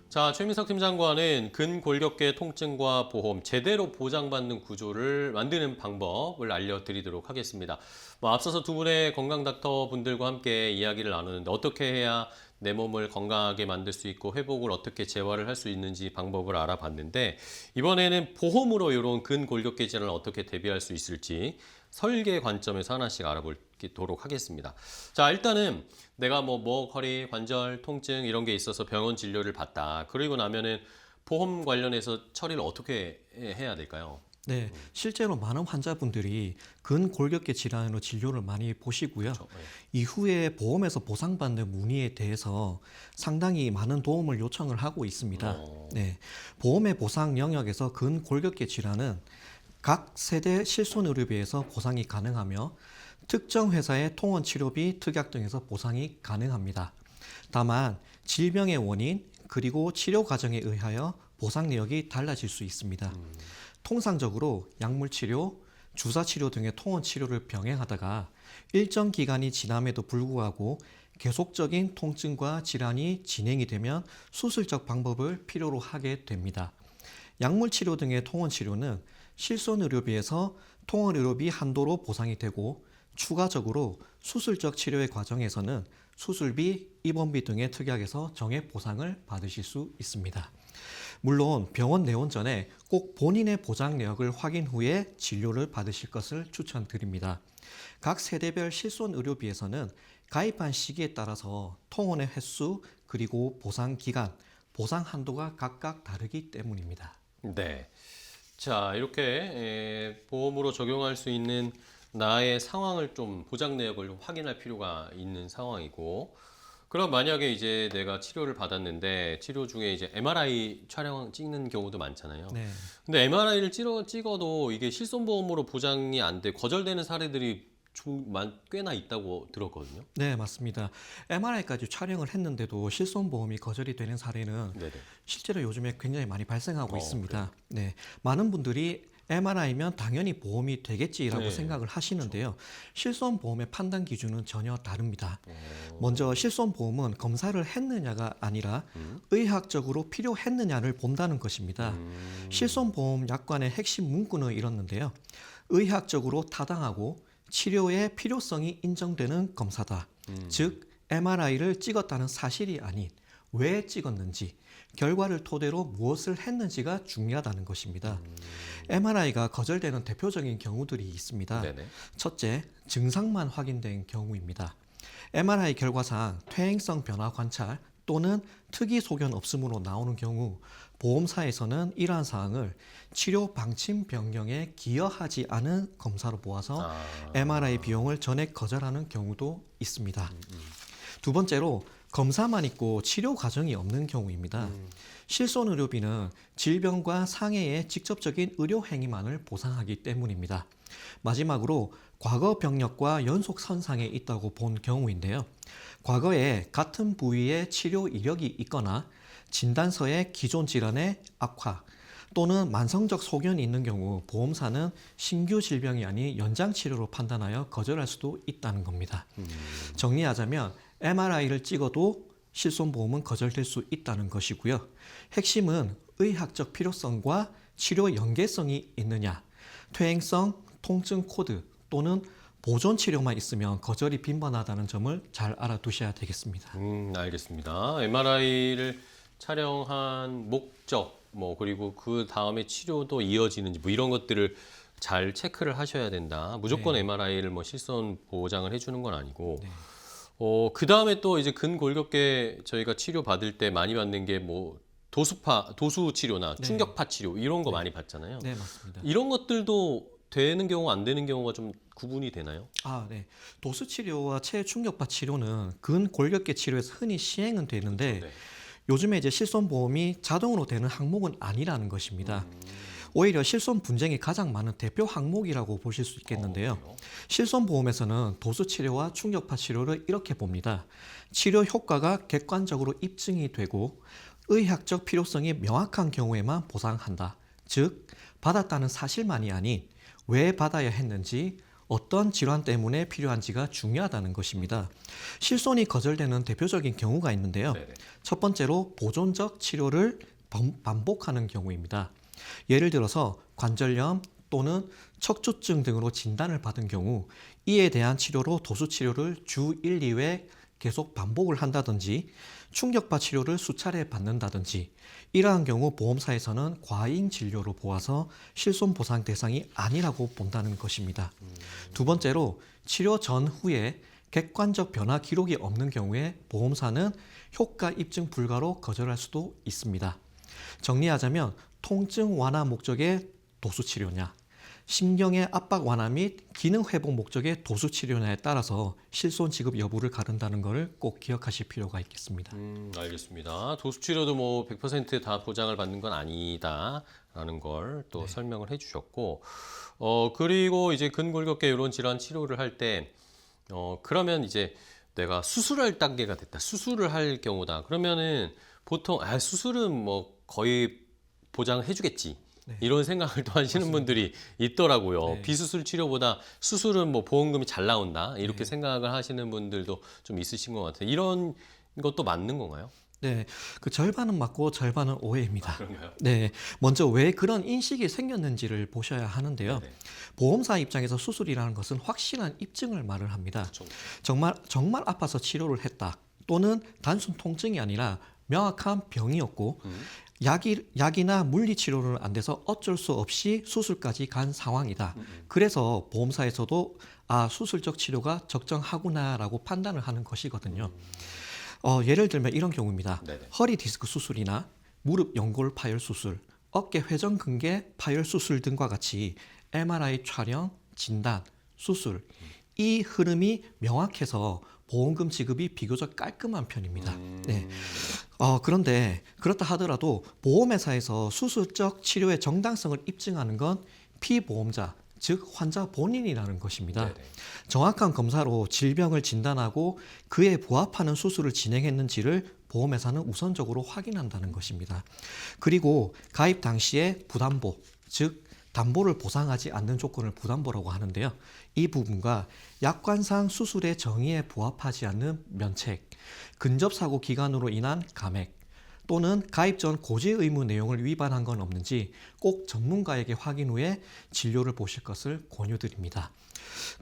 자, 최민석 팀장과는 근골격계 통증과 보험, 제대로 보장받는 구조를 만드는 방법을 알려드리도록 하겠습니다. 앞서서 두 분의 건강 닥터 분들과 함께 이야기를 나누는데 어떻게 해야 내 몸을 건강하게 만들 수 있고 회복을 어떻게 재활을 할 수 있는지 방법을 알아봤는데 이번에는 보험으로 이런 근골격계 질환을 어떻게 대비할 수 있을지 설계 관점에서 하나씩 알아보도록 하겠습니다. 자, 일단은 내가 목, 허리, 관절, 통증 이런 게 있어서 병원 진료를 받다. 그리고 나면은 보험 관련해서 처리를 어떻게 해야 될까요? 네, 실제로 많은 환자분들이 근골격계 질환으로 진료를 많이 보시고요. 그렇죠. 네. 이후에 보험에서 보상받는 문의에 대해서 상당히 많은 도움을 요청을 하고 있습니다. 네, 보험의 보상 영역에서 근골격계 질환은 각 세대 실손의료비에서 보상이 가능하며 특정 회사의 통원 치료비, 특약 등에서 보상이 가능합니다. 다만 질병의 원인 그리고 치료 과정에 의하여 보상 내역이 달라질 수 있습니다. 통상적으로 약물 치료, 주사 치료 등의 통원 치료를 병행하다가 일정 기간이 지남에도 불구하고 계속적인 통증과 질환이 진행이 되면 수술적 방법을 필요로 하게 됩니다. 약물 치료 등의 통원 치료는 실손의료비에서 통원의료비 한도로 보상이 되고 추가적으로 수술적 치료의 과정에서는 수술비, 입원비 등의 특약에서 정액 보상을 받으실 수 있습니다. 물론 병원 내원 전에 꼭 본인의 보장 내역을 확인 후에 진료를 받으실 것을 추천드립니다. 각 세대별 실손의료비에서는 가입한 시기에 따라서 통원의 횟수 그리고 보상 기간, 보상 한도가 각각 다르기 때문입니다. 네. 자, 이렇게 보험으로 적용할 수 있는 나의 상황을 좀 보장 내역을 좀 확인할 필요가 있는 상황이고, 그럼 만약에 이제 내가 치료를 받았는데 치료 중에 이제 MRI 촬영 찍는 경우도 많잖아요. 네. 근데 MRI를 찍어도 이게 실손보험으로 보장이 안 돼 거절되는 사례들이 꽤나 있다고 들었거든요. 네, 맞습니다. MRI까지 촬영을 했는데도 실손보험이 거절이 되는 사례는 네네. 실제로 요즘에 굉장히 많이 발생하고 있습니다. 그래요? 네, 많은 분들이 MRI면 당연히 보험이 되겠지라고 네, 생각을 하시는데요. 실손보험의 판단 기준은 전혀 다릅니다. 오. 먼저 실손보험은 검사를 했느냐가 아니라 의학적으로 필요했느냐를 본다는 것입니다. 실손보험 약관의 핵심 문구는 이렇는데요. 의학적으로 타당하고 치료의 필요성이 인정되는 검사다. 즉 MRI를 찍었다는 사실이 아닌 왜 찍었는지, 결과를 토대로 무엇을 했는지가 중요하다는 것입니다. MRI가 거절되는 대표적인 경우들이 있습니다. 네네. 첫째, 증상만 확인된 경우입니다. MRI 결과상 퇴행성 변화 관찰 또는 특이 소견 없음으로 나오는 경우 보험사에서는 이러한 사항을 치료 방침 변경에 기여하지 않은 검사로 보아서 MRI 비용을 전액 거절하는 경우도 있습니다. 두 번째로 검사만 있고 치료 과정이 없는 경우입니다. 실손의료비는 질병과 상해의 직접적인 의료 행위만을 보상하기 때문입니다. 마지막으로 과거 병력과 연속 선상에 있다고 본 경우인데요. 과거에 같은 부위의 치료 이력이 있거나 진단서에 기존 질환의 악화 또는 만성적 소견이 있는 경우 보험사는 신규 질병이 아닌 연장 치료로 판단하여 거절할 수도 있다는 겁니다. 정리하자면 MRI를 찍어도 실손보험은 거절될 수 있다는 것이고요. 핵심은 의학적 필요성과 치료 연계성이 있느냐, 퇴행성, 통증 코드 또는 보존 치료만 있으면 거절이 빈번하다는 점을 잘 알아두셔야 되겠습니다. 알겠습니다. MRI를 촬영한 목적, 그리고 그 다음에 치료도 이어지는지 이런 것들을 잘 체크를 하셔야 된다. 무조건 네. MRI를 실손 보장을 해주는 건 아니고, 네. 그 다음에 또 이제 근골격계 저희가 치료 받을 때 많이 받는 게 도수 치료나 네. 충격파 치료 이런 거 많이 받잖아요. 네, 맞습니다. 이런 것들도 되는 경우 안 되는 경우가 좀 구분이 되나요? 네. 도수 치료와 체충격파 치료는 근골격계 치료에서 흔히 시행은 되는데 네. 요즘에 이제 실손보험이 자동으로 되는 항목은 아니라는 것입니다. 오히려 실손 분쟁이 가장 많은 대표 항목이라고 보실 수 있겠는데요. 그래요? 실손보험에서는 도수 치료와 충격파 치료를 이렇게 봅니다. 치료 효과가 객관적으로 입증이 되고 의학적 필요성이 명확한 경우에만 보상한다. 즉, 받았다는 사실만이 아닌 왜 받아야 했는지, 어떤 질환 때문에 필요한지가 중요하다는 것입니다. 실손이 거절되는 대표적인 경우가 있는데요. 네네. 첫 번째로 보존적 치료를 반복하는 경우입니다. 예를 들어서 관절염 또는 척추증 등으로 진단을 받은 경우 이에 대한 치료로 도수 치료를 주 1, 2회 계속 반복을 한다든지 충격파 치료를 수차례 받는다든지 이러한 경우 보험사에서는 과잉 진료로 보아서 실손 보상 대상이 아니라고 본다는 것입니다. 두 번째로 치료 전후에 객관적 변화 기록이 없는 경우에 보험사는 효과 입증 불가로 거절할 수도 있습니다. 정리하자면 통증 완화 목적의 도수 치료냐, 신경의 압박 완화 및 기능 회복 목적의 도수 치료냐에 따라서 실손 지급 여부를 가른다는 것을 꼭 기억하실 필요가 있겠습니다. 알겠습니다. 도수 치료도 뭐 100% 보장을 받는 건 아니다라는 걸 또 설명을 해주셨고, 그리고 이제 근골격계 이런 질환 치료를 할 때, 그러면 이제 내가 수술할 단계가 됐다, 수술을 할 경우다. 그러면은 보통 수술은 뭐 거의 보장을 해주겠지. 이런 생각을 또 하시는 분들이 있더라고요. 네. 비수술 치료보다 수술은 뭐 보험금이 잘 나온다. 이렇게 생각을 하시는 분들도 좀 있으신 것 같아요. 이런 것도 맞는 건가요? 네, 그 절반은 맞고 절반은 오해입니다. 그런가요? 네, 먼저 왜 그런 인식이 생겼는지를 보셔야 하는데요. 네네. 보험사 입장에서 수술이라는 것은 확실한 입증을 말을 합니다. 그렇죠. 정말 아파서 치료를 했다. 또는 단순 통증이 아니라 명확한 병이었고 약이나 물리 치료는 안 돼서 어쩔 수 없이 수술까지 간 상황이다. 그래서 보험사에서도 수술적 치료가 적정하구나라고 판단을 하는 것이거든요. 예를 들면 이런 경우입니다. 네네. 허리 디스크 수술이나 무릎 연골 파열 수술, 어깨 회전 근개 파열 수술 등과 같이 MRI 촬영, 진단, 수술 이 흐름이 명확해서 보험금 지급이 비교적 깔끔한 편입니다. 네. 그런데 그렇다 하더라도 보험회사에서 수술적 치료의 정당성을 입증하는 건 피보험자, 즉 환자 본인이라는 것입니다. 네네. 정확한 검사로 질병을 진단하고 그에 부합하는 수술을 진행했는지를 보험회사는 우선적으로 확인한다는 것입니다. 그리고 가입 당시에 부담보, 즉 담보를 보상하지 않는 조건을 부담보라고 하는데요. 이 부분과 약관상 수술의 정의에 부합하지 않는 면책, 근접사고 기간으로 인한 감액, 또는 가입 전 고지 의무 내용을 위반한 건 없는지 꼭 전문가에게 확인 후에 진료를 보실 것을 권유드립니다.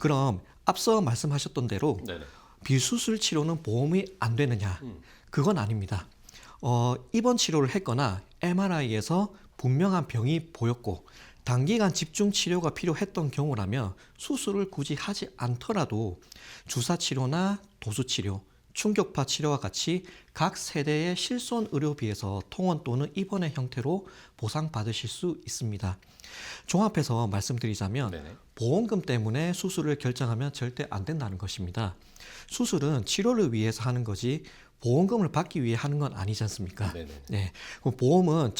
그럼 앞서 말씀하셨던 대로 네네. 비수술 치료는 보험이 안 되느냐? 그건 아닙니다. 입원 치료를 했거나 MRI에서 분명한 병이 보였고 단기간 집중 치료가 필요했던 경우라면 수술을 굳이 하지 않더라도 주사 치료나 도수 치료, 충격파 치료와 같이 각 세대의 실손 의료비에서 통원 또는 입원의 형태로 보상받으실 수 있습니다. 종합해서 말씀드리자면 네네. 보험금 때문에 수술을 결정하면 절대 안 된다는 것입니다. 수술은 치료를 위해서 하는 거지 보험금을 받기 위해 하는 건 아니지 않습니까? 네네. 네, 그럼 보험은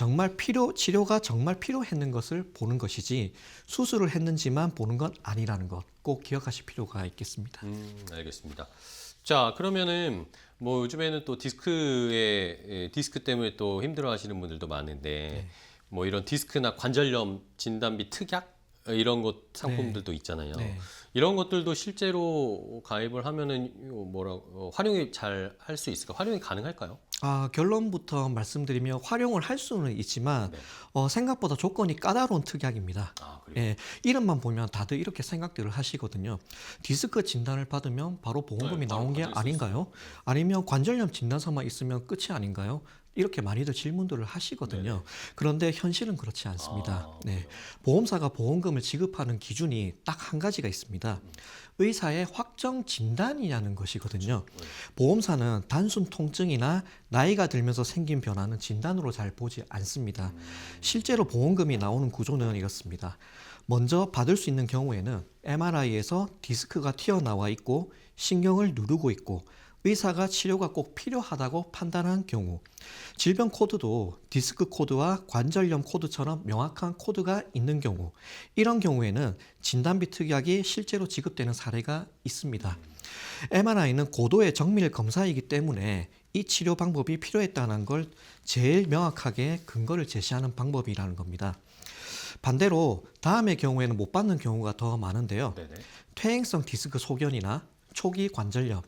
치료가 정말 필요했는 것을 보는 것이지 수술을 했는지만 보는 건 아니라는 것 꼭 기억하실 필요가 있겠습니다. 알겠습니다. 자, 그러면은 뭐 요즘에는 또 디스크 때문에 또 힘들어하시는 분들도 많은데 뭐 이런 디스크나 관절염 진단비 특약 이런 것 상품들도 있잖아요. 네. 이런 것들도 실제로 가입을 하면은 활용이 잘 할 수 있을까? 활용이 가능할까요? 결론부터 말씀드리면 활용을 할 수는 있지만 네. 생각보다 조건이 까다로운 특약입니다. 그래요? 예, 이름만 보면 다들 이렇게 생각들을 하시거든요. 디스크 진단을 받으면 바로 보험금이 네, 바로 나온 게 받을 수 아닌가요? 있어요. 아니면 관절염 진단서만 있으면 끝이 아닌가요? 이렇게 많이들 질문들을 하시거든요. 그런데 현실은 그렇지 않습니다. 네, 보험사가 보험금을 지급하는 기준이 딱 한 가지가 있습니다. 의사의 확정 진단이라는 것이거든요. 보험사는 단순 통증이나 나이가 들면서 생긴 변화는 진단으로 잘 보지 않습니다. 실제로 보험금이 나오는 구조는 이렇습니다. 먼저 받을 수 있는 경우에는 MRI에서 디스크가 튀어나와 있고 신경을 누르고 있고 의사가 치료가 꼭 필요하다고 판단한 경우, 질병 코드도 디스크 코드와 관절염 코드처럼 명확한 코드가 있는 경우, 이런 경우에는 진단비 특약이 실제로 지급되는 사례가 있습니다. MRI는 고도의 정밀 검사이기 때문에 이 치료 방법이 필요했다는 걸 제일 명확하게 근거를 제시하는 방법이라는 겁니다. 반대로 다음의 경우에는 못 받는 경우가 더 많은데요. 네네. 퇴행성 디스크 소견이나 초기 관절염,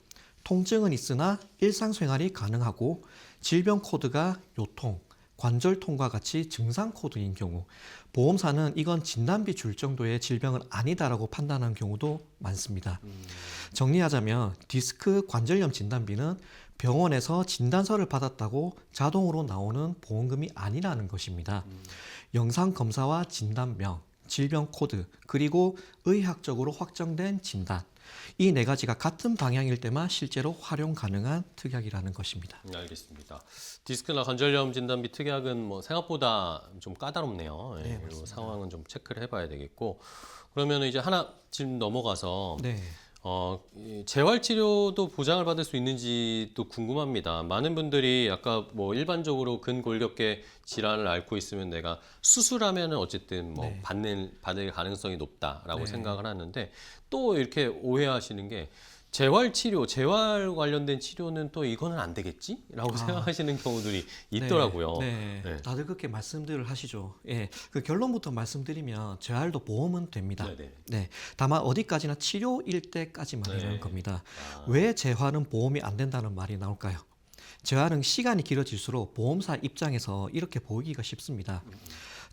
통증은 있으나 일상생활이 가능하고 질병 코드가 요통, 관절통과 같이 증상 코드인 경우, 보험사는 이건 진단비 줄 정도의 질병은 아니다라고 판단한 경우도 많습니다. 정리하자면 디스크 관절염 진단비는 병원에서 진단서를 받았다고 자동으로 나오는 보험금이 아니라는 것입니다. 영상 검사와 진단명, 질병 코드, 그리고 의학적으로 확정된 진단, 이 네 가지가 같은 방향일 때만 실제로 활용 가능한 특약이라는 것입니다. 알겠습니다. 디스크나 관절염 진단비 특약은 뭐 생각보다 좀 까다롭네요. 네, 그리고 맞습니다. 상황은 좀 체크를 해봐야 되겠고, 그러면 이제 하나 지금 넘어가서 네. 이 재활치료도 보장을 받을 수 있는지도 궁금합니다. 많은 분들이 아까 뭐 일반적으로 근골격계 질환을 앓고 있으면 내가 수술하면은 어쨌든 뭐 네. 받을 가능성이 높다라고 네. 생각을 하는데, 또 이렇게 오해하시는 게 재활치료, 재활 관련된 치료는 또 이거는 안 되겠지? 라고 생각하시는 경우들이 있더라고요. 네, 네. 다들 그렇게 말씀들을 하시죠. 예, 그 결론부터 말씀드리면 재활도 보험은 됩니다. 네네. 네, 다만 어디까지나 치료일 때까지만이라는 네. 겁니다. 아. 왜 재활은 보험이 안 된다는 말이 나올까요? 재활은 시간이 길어질수록 보험사 입장에서 이렇게 보이기가 쉽습니다.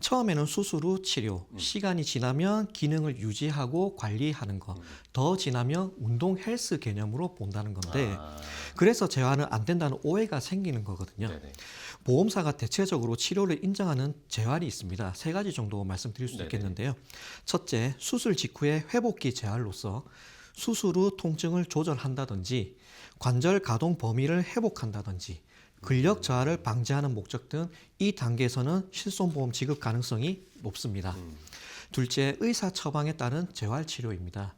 처음에는 수술 후 치료, 시간이 지나면 기능을 유지하고 관리하는 것, 더 지나면 운동 헬스 개념으로 본다는 건데, 아. 그래서 재활은 안 된다는 오해가 생기는 거거든요. 네네. 보험사가 대체적으로 치료를 인정하는 재활이 있습니다. 세 가지 정도 말씀드릴 수 네네. 있겠는데요. 첫째, 수술 직후의 회복기 재활로서 수술 후 통증을 조절한다든지 관절 가동 범위를 회복한다든지 근력 저하를 방지하는 목적 등 이 단계에서는 실손보험 지급 가능성이 높습니다. 둘째, 의사 처방에 따른 재활치료입니다.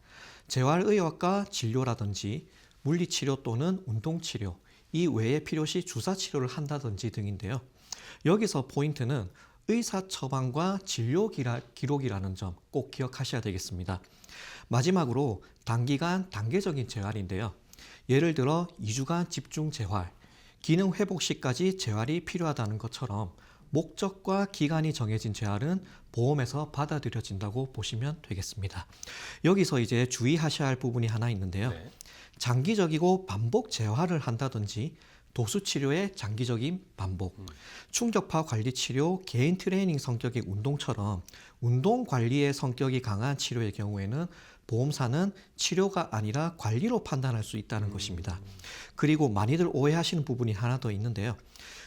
재활의학과 진료라든지 물리치료 또는 운동치료, 이 외에 필요시 주사치료를 한다든지 등인데요. 여기서 포인트는 의사 처방과 진료 기록이라는 점 꼭 기억하셔야 되겠습니다. 마지막으로 단기간 단계적인 재활인데요. 예를 들어 2주간 집중 재활, 기능 회복 시까지 재활이 필요하다는 것처럼 목적과 기간이 정해진 재활은 보험에서 받아들여진다고 보시면 되겠습니다. 여기서 이제 주의하셔야 할 부분이 하나 있는데요. 네. 장기적이고 반복 재활을 한다든지 도수치료의 장기적인 반복, 충격파 관리 치료, 개인 트레이닝 성격의 운동처럼 운동 관리의 성격이 강한 치료의 경우에는 보험사는 치료가 아니라 관리로 판단할 수 있다는 것입니다. 그리고 많이들 오해하시는 부분이 하나 더 있는데요.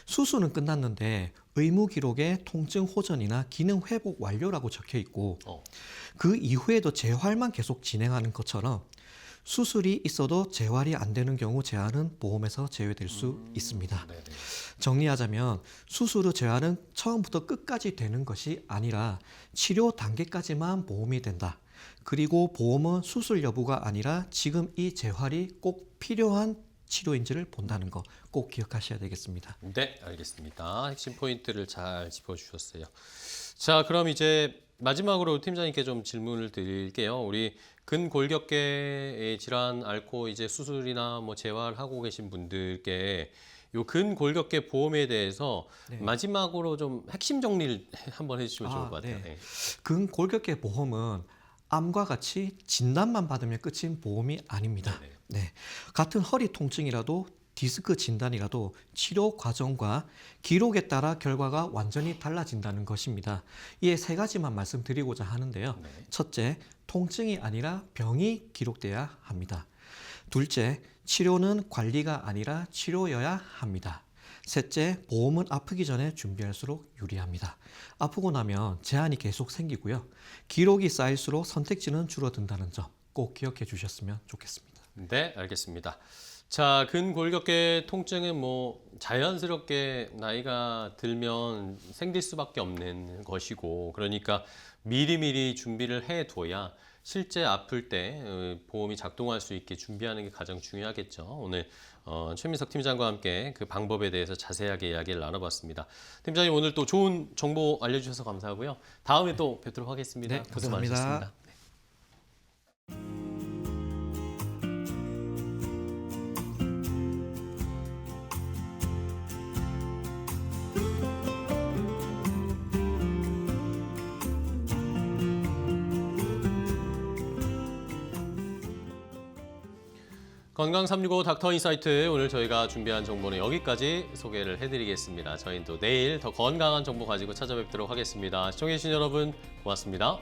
수술은 끝났는데 의무 기록에 통증 호전이나 기능 회복 완료라고 적혀 있고 그 이후에도 재활만 계속 진행하는 것처럼 수술이 있어도 재활이 안 되는 경우 재활은 보험에서 제외될 수 있습니다. 네네. 정리하자면 수술 후 재활은 처음부터 끝까지 되는 것이 아니라 치료 단계까지만 보험이 된다. 그리고 보험은 수술 여부가 아니라 지금 이 재활이 꼭 필요한 치료인지를 본다는 거 꼭 기억하셔야 되겠습니다. 네, 알겠습니다. 핵심 포인트를 잘 짚어주셨어요. 자, 그럼 이제 마지막으로 팀장님께 좀 질문을 드릴게요. 우리 근골격계의 질환 앓고 이제 수술이나 뭐 재활하고 계신 분들께 요 근골격계 보험에 대해서 네. 마지막으로 좀 핵심 정리를 한번 해주시면 좋을 아, 것 같아요. 네. 네. 근골격계 보험은 암과 같이 진단만 받으면 끝인 보험이 아닙니다. 네네. 네. 같은 허리 통증이라도 디스크 진단이라도 치료 과정과 기록에 따라 결과가 완전히 달라진다는 것입니다. 이 세 가지만 말씀드리고자 하는데요. 네. 첫째, 통증이 아니라 병이 기록돼야 합니다. 둘째, 치료는 관리가 아니라 치료여야 합니다. 셋째, 보험은 아프기 전에 준비할수록 유리합니다. 아프고 나면 제한이 계속 생기고요. 기록이 쌓일수록 선택지는 줄어든다는 점 꼭 기억해 주셨으면 좋겠습니다. 네, 알겠습니다. 자, 근골격계 통증은 뭐 자연스럽게 나이가 들면 생길 수밖에 없는 것이고, 그러니까 미리미리 준비를 해둬야 실제 아플 때 보험이 작동할 수 있게 준비하는 게 가장 중요하겠죠. 오늘 최민석 팀장과 함께 그 방법에 대해서 자세하게 이야기를 나눠봤습니다. 팀장님 오늘 또 좋은 정보 알려주셔서 감사하고요. 다음에 또 뵙도록 하겠습니다. 네, 고생 감사합니다. 많으셨습니다. 건강 365 닥터 인사이트 오늘 저희가 준비한 정보는 여기까지 소개를 해드리겠습니다. 저희는 또 내일 더 건강한 정보 가지고 찾아뵙도록 하겠습니다. 시청해주신 여러분 고맙습니다.